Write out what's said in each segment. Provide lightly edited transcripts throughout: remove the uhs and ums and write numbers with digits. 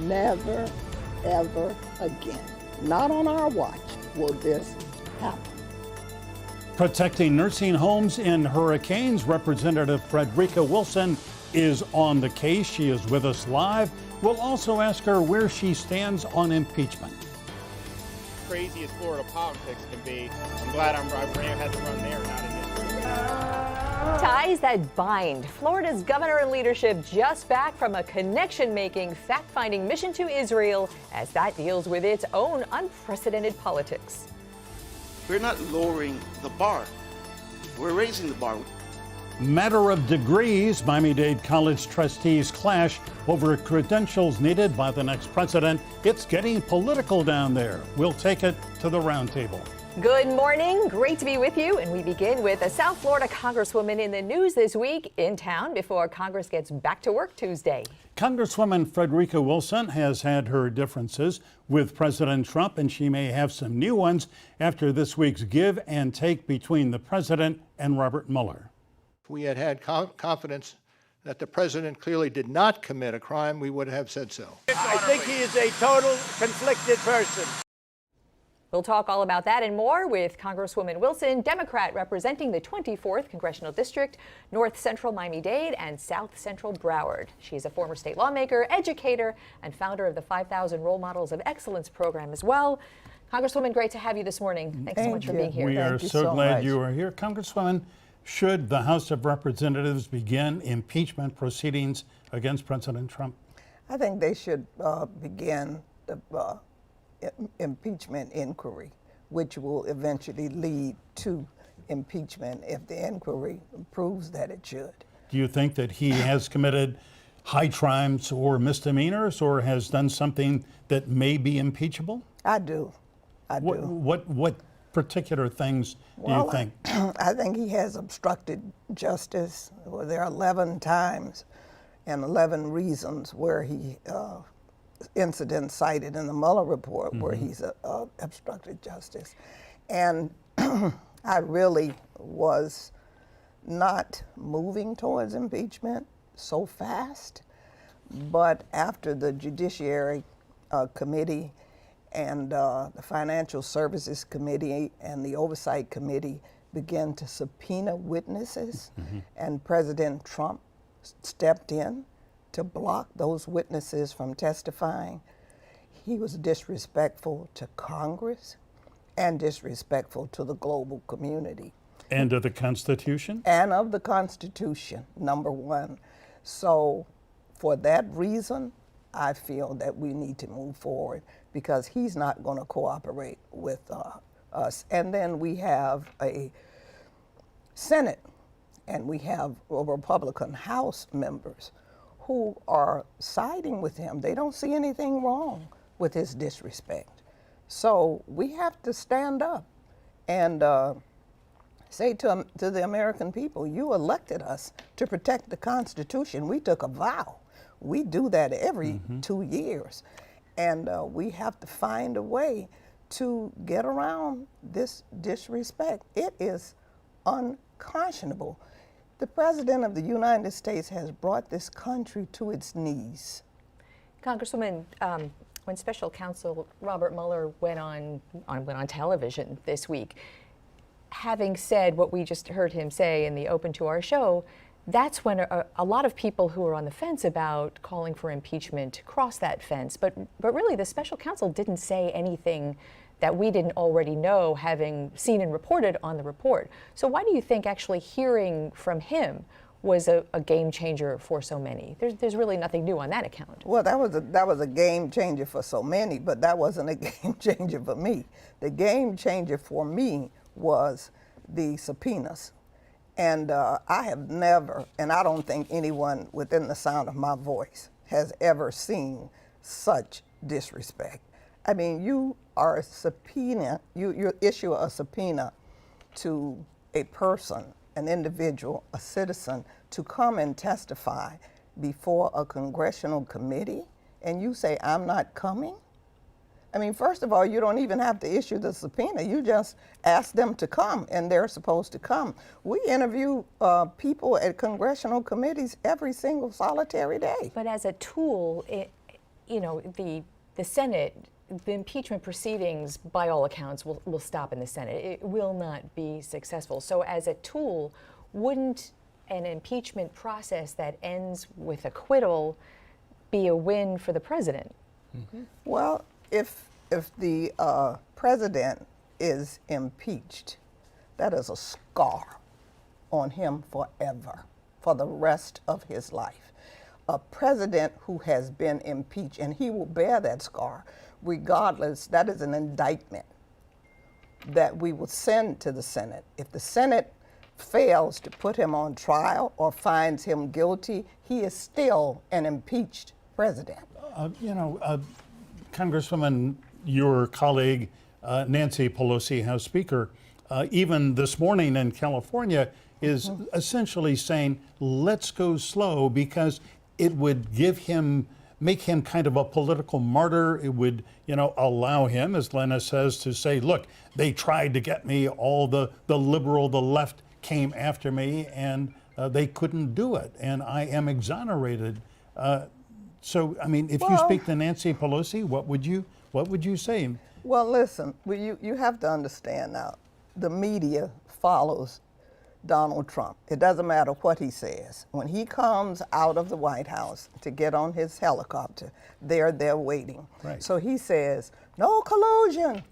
Never, ever again. Not on our watch will this happen. Protecting nursing homes in hurricanes, Representative Frederica Wilson is on the case. She is with us live. We'll also ask her where she stands on impeachment. Crazy as Florida politics can be, I'm glad I had to run there, not in this. Ties that bind. Florida's governor and leadership just back from a connection-making, fact-finding mission to Israel as that deals with its own unprecedented politics. We're not lowering the bar. We're raising the bar. Matter of degrees, Miami-Dade College trustees clash over credentials needed by the next president. It's getting political down there. We'll take it to the roundtable. Good morning. Great to be with you. And we begin with a South Florida congresswoman in the news this week, in town before Congress gets back to work Tuesday. Congresswoman Frederica Wilson has had her differences with President Trump, and she may have some new ones after this week's give and take between the president and Robert Mueller. If we had confidence that the president clearly did not commit a crime, we would have said so. I think he is a total conflicted person. We'll talk all about that and more with Congresswoman Wilson, Democrat representing the 24th Congressional District, North Central Miami-Dade and South Central Broward. She's a former state lawmaker, educator, and founder of the 5,000 Role Models of Excellence program as well. Congresswoman, great to have you this morning. Thanks so much for being here. We are so glad you are here. Congresswoman, should the House of Representatives begin impeachment proceedings against President Trump? I think they should begin the impeachment inquiry, which will eventually lead to impeachment if the inquiry proves that it should. Do you think that he has committed high crimes or misdemeanors or has done something that may be impeachable? I do. What particular things do you think? I think he has obstructed justice. Well, there are 11 times and 11 reasons where he incidents cited in the Mueller report where he's obstructed justice. And I really was not moving towards impeachment so fast, but after the Judiciary Committee and the Financial Services Committee and the Oversight Committee began to subpoena witnesses, and President Trump stepped in to block those witnesses from testifying. He was disrespectful to Congress and disrespectful to the global community. And of the Constitution? And of the Constitution, number one. So for that reason, I feel that we need to move forward because he's not going to cooperate with us. And then we have a Senate and we have Republican House members who are siding with him. They don't see anything wrong with his disrespect. So we have to stand up and say to the American people, you elected us to protect the Constitution. We took a vow. We do that every 2 years. And we have to find a way to get around this disrespect. It is unconscionable. The President of the United States has brought this country to its knees. Congresswoman, when Special Counsel Robert Mueller went on television this week, having said what we just heard him say in the open to our show, that's when a lot of people who are on the fence about calling for impeachment cross that fence. But really, the Special Counsel didn't say anything that we didn't already know, having seen and reported on the report. So why do you think actually hearing from him was a game changer for so many? There's really nothing new on that account. Well, that was a game changer for so many, but that wasn't a game changer for me. The game changer for me was the subpoenas. And I have never, and I don't think anyone within the sound of my voice has ever seen such disrespect. I mean, you are a subpoena, you issue a subpoena to a person, an individual, a citizen, to come and testify before a congressional committee, and you say, I'm not coming? I mean, first of all, you don't even have to issue the subpoena. You just ask them to come, and they're supposed to come. We interview people at congressional committees every single solitary day. But as a tool, you know, the Senate, the impeachment proceedings, by all accounts, will stop in the Senate. It will not be successful. So as a tool, wouldn't an impeachment process that ends with acquittal be a win for the president? Well, if the president is impeached, that is a scar on him forever, for the rest of his life. A president who has been impeached, and he will bear that scar, regardless, that is an indictment that we will send to the Senate. If the Senate fails to put him on trial or finds him guilty, he is still an impeached president. Congresswoman, your colleague Nancy Pelosi, House Speaker, even this morning in California, is essentially saying, let's go slow because it would make him kind of a political martyr. It would, allow him, as Lena says, to say, look, they tried to get me, all the liberal, the left came after me, and they couldn't do it, and I am exonerated. So, I mean, if you speak to Nancy Pelosi, what would you say? Well, listen, you have to understand now, the media follows Donald Trump. It doesn't matter what he says. When he comes out of the White House to get on his helicopter, they're there waiting. Right. So he says, no collusion,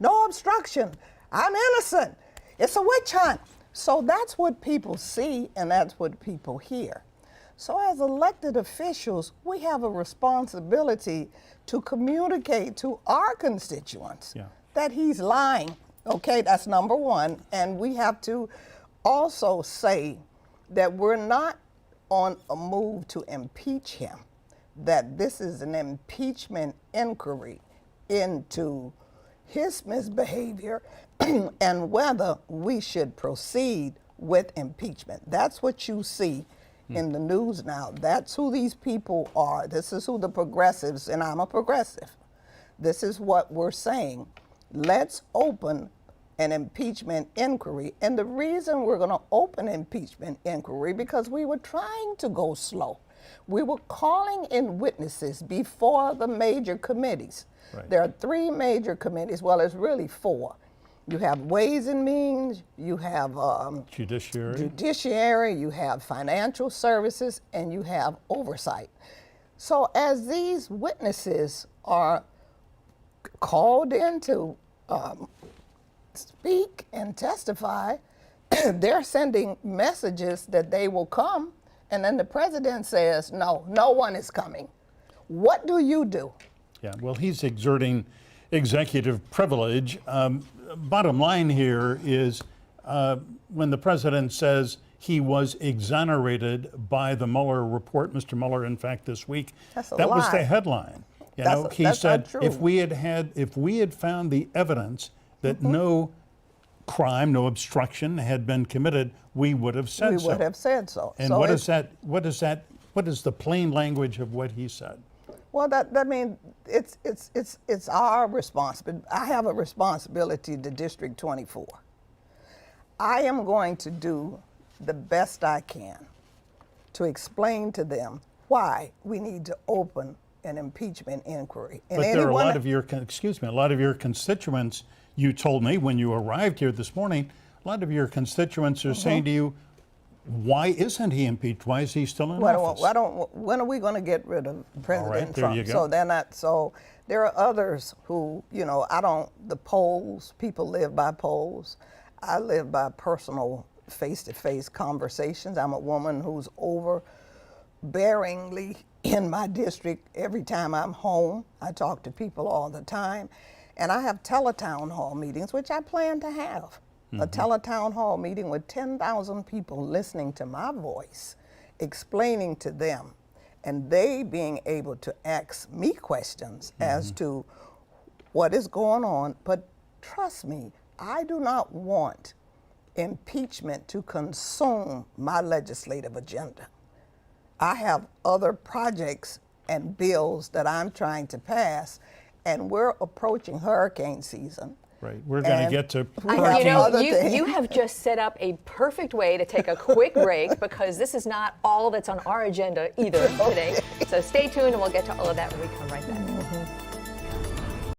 no obstruction, I'm innocent, it's a witch hunt. So that's what people see and that's what people hear. So as elected officials, we have a responsibility to communicate to our constituents that he's lying. Okay, that's number one. And we have to also say that we're not on a move to impeach him, that this is an impeachment inquiry into his misbehavior and whether we should proceed with impeachment. That's what you see in the news now. That's who these people are. This is who the progressives, and I'm a progressive. This is what we're saying. Let's open an impeachment inquiry. And the reason we're going to open impeachment inquiry, because we were trying to go slow. We were calling in witnesses before the major committees. Right. There are 3 major committees. Well, it's really 4. You have Ways and Means, you have Judiciary, you have Financial Services, and you have Oversight. So as these witnesses are called in to speak and testify, they're sending messages that they will come, and then the president says, no, no one is coming. What do you do? Yeah, well, he's exerting executive privilege. Bottom line here is when the president says he was exonerated by the Mueller report, Mr. Mueller, in fact, this week, that was the headline. He said if we had found the evidence that no crime, no obstruction had been committed, we would have said so. We would have said so. And so what is the plain language of what he said? Well, that means it's our responsibility. I have a responsibility to District 24. I am going to do the best I can to explain to them why we need to open an impeachment inquiry. And but there are a lot of your constituents, you told me when you arrived here this morning, a lot of your constituents are saying to you, why isn't he impeached? Why is he still in office? When are we going to get rid of President Trump? You go. So they're not. So there are others who, the polls, people live by polls. I live by personal face-to-face conversations. I'm a woman who's overbearingly in my district. Every time I'm home, I talk to people all the time. And I have teletown hall meetings, which I plan to have. A teletown hall meeting with 10,000 people listening to my voice, explaining to them, and they being able to ask me questions as to what is going on. But trust me, I do not want impeachment to consume my legislative agenda. I have other projects and bills that I'm trying to pass, and we're approaching hurricane season. Right. We're going to And get to we have You know, other you have just set up a perfect way to take a quick break because this is not all that's on our agenda either today. So stay tuned and we'll get to all of that when we come right back.